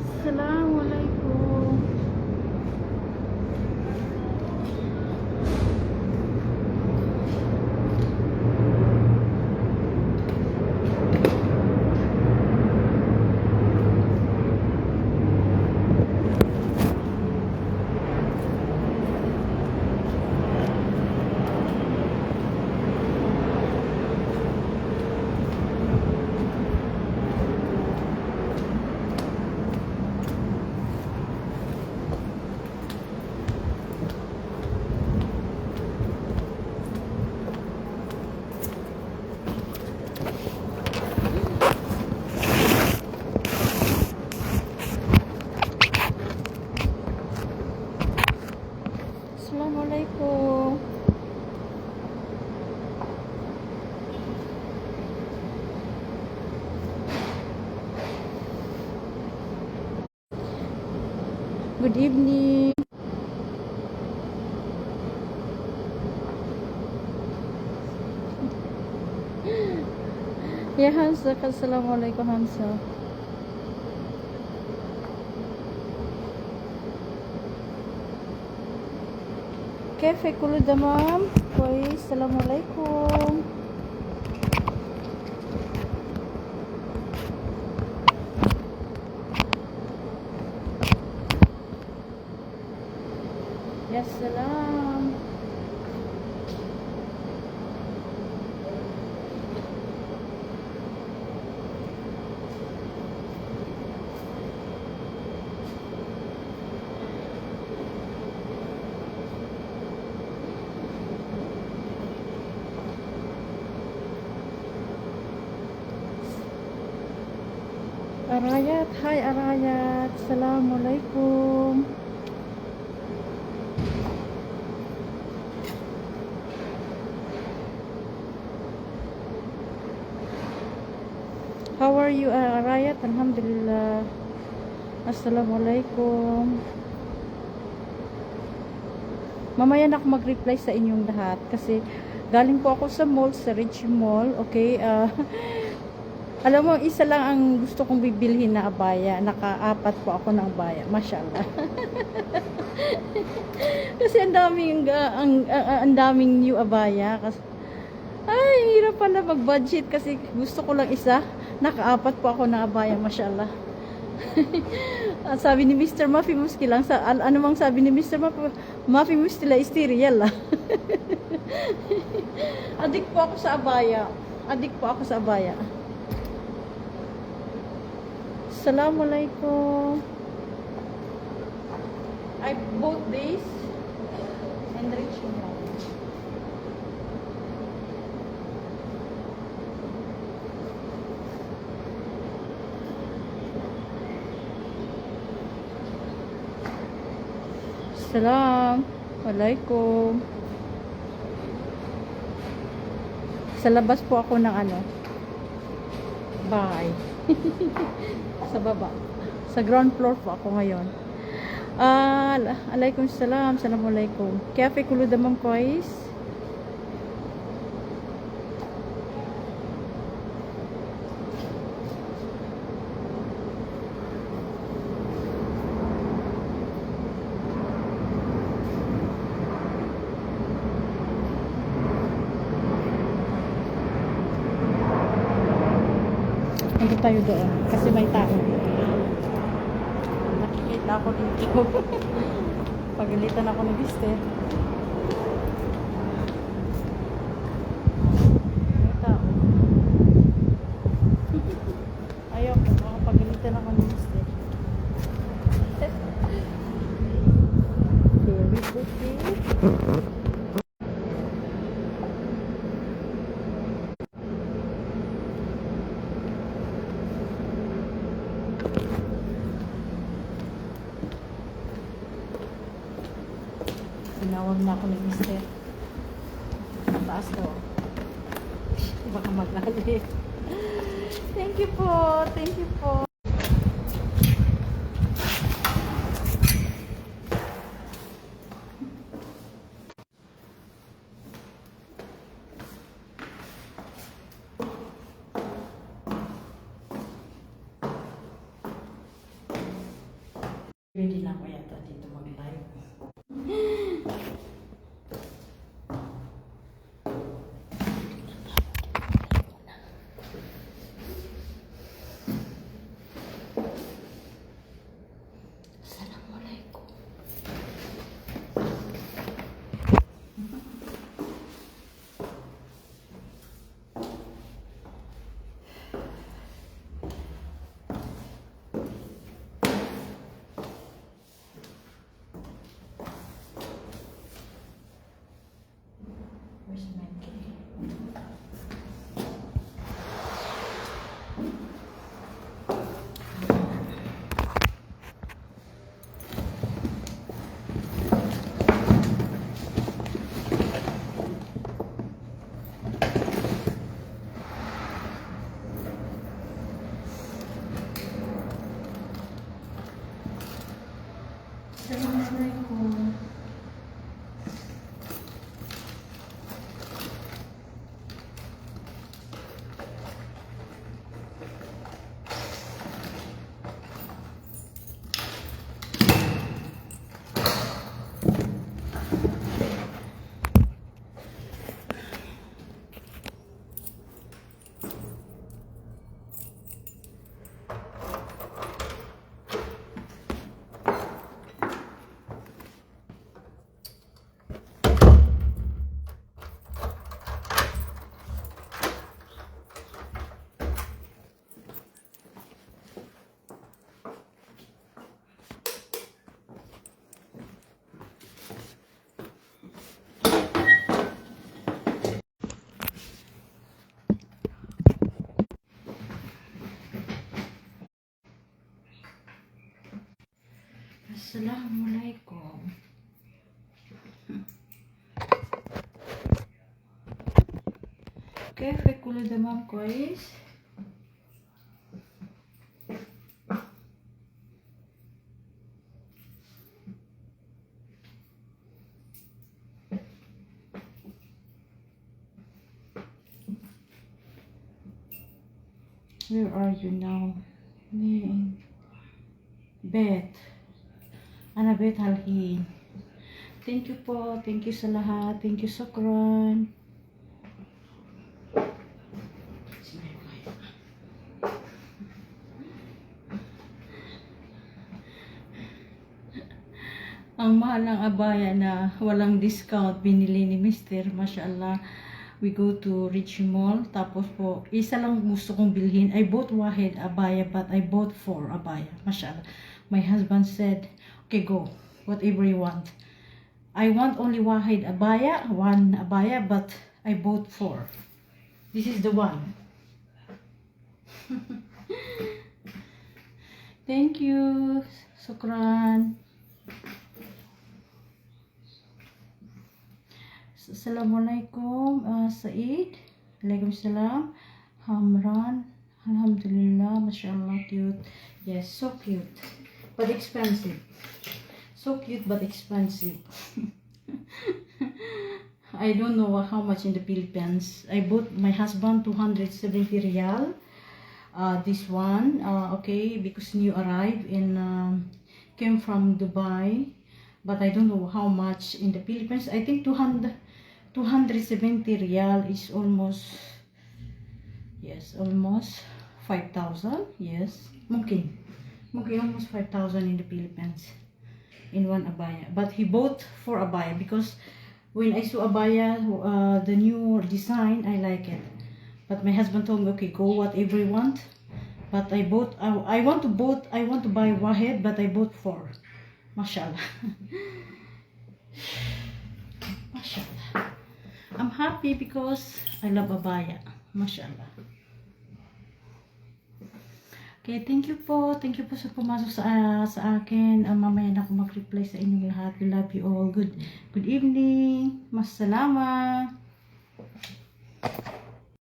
Assalamualaikum. Assalamualaikum. Good evening. Ya Hamza, assalamualaikum Hamza. كيف كله تمام كويس السلام عليكم يا سلام Arayat, hai Arayat, assalamualaikum. How are you Arayat? Alhamdulillah. Assalamualaikum. Mamaya na ako mag-reply sa inyong lahat kasi galing po ako sa mall, sa Rich Mall, okay? Alam mo, isa lang ang gusto kong bibilhin na abaya. Naka-apat po ako ng abaya. Mashallah. Kasi ang daming new abaya. Kasi, ay, hirap pala mag-budget kasi gusto ko lang isa. Naka-apat po ako ng abaya. Mashallah. At sabi ni Mr. Muffy Muski lang, ano mang sabi ni Mr. Muffy Muski la istiriyal. Adik po ako sa abaya. Adik po ako sa abaya. Assalamualaikum. I bought this and Rich Mall. Assalamualaikum. Sa labas po ako ng bahay. Sa baba. Sa ground floor po ako ngayon. Alaikum salam. Assalamualaikum. Kafe kulo damam kois. Hindi tayo doon kasi may tao. Nakikita ako dito. Pagalitan ako ng mister. May tao. Ayoko, pagalitan ako ng mister. Very pretty. Tinawag na ako ng mister. Taas to. Baka magalit. Thank you po. Thank you po. Pwede na ako yata dito mag-live. Assalamualaikum. Where's my key? Assalamualaikum. Assalamualaikum. كيف كل تمام كويس؟ Where are you now? In bed. Ana bed halhin. Thank you po. Thank you sa lahat. Thank you, Sokran. Ang mahal ng abaya na walang discount binili ni Mr. Mashallah. We go to Rich Mall. Tapos po, isa lang gusto kong bilhin. I bought Wahid abaya but I bought 4 abaya. Mashallah. My husband said, okay, go. Whatever you want. I want only Wahid abaya. 1 abaya but I bought 4. This is the one. Thank you. Sukran. Assalamualaikum, Said. Waalaikumsalam. Hamran. Alhamdulillah. Mashallah, cute. Yes, so cute. But expensive. So cute but expensive. I don't know how much in the Philippines. I bought my husband 270 real. This one, okay, because new arrived and came from Dubai. But I don't know how much in the Philippines. I think 270 real is almost, yes, almost 5,000. Yes, mungkin almost 5,000 in the Philippines in one abaya. But he bought 4 abaya because when I saw abaya, the new design, I like it. But my husband told me, okay, go whatever you want. But I bought, I want to buy Wahid, but I bought 4. Mashallah. Mashallah. I'm happy because I love abaya. Mashallah. Okay, thank you po. Thank you po sa pumasok sa akin. Mamaya na ako mag-reply sa inyong lahat. We love you all. Good evening. Mas salama.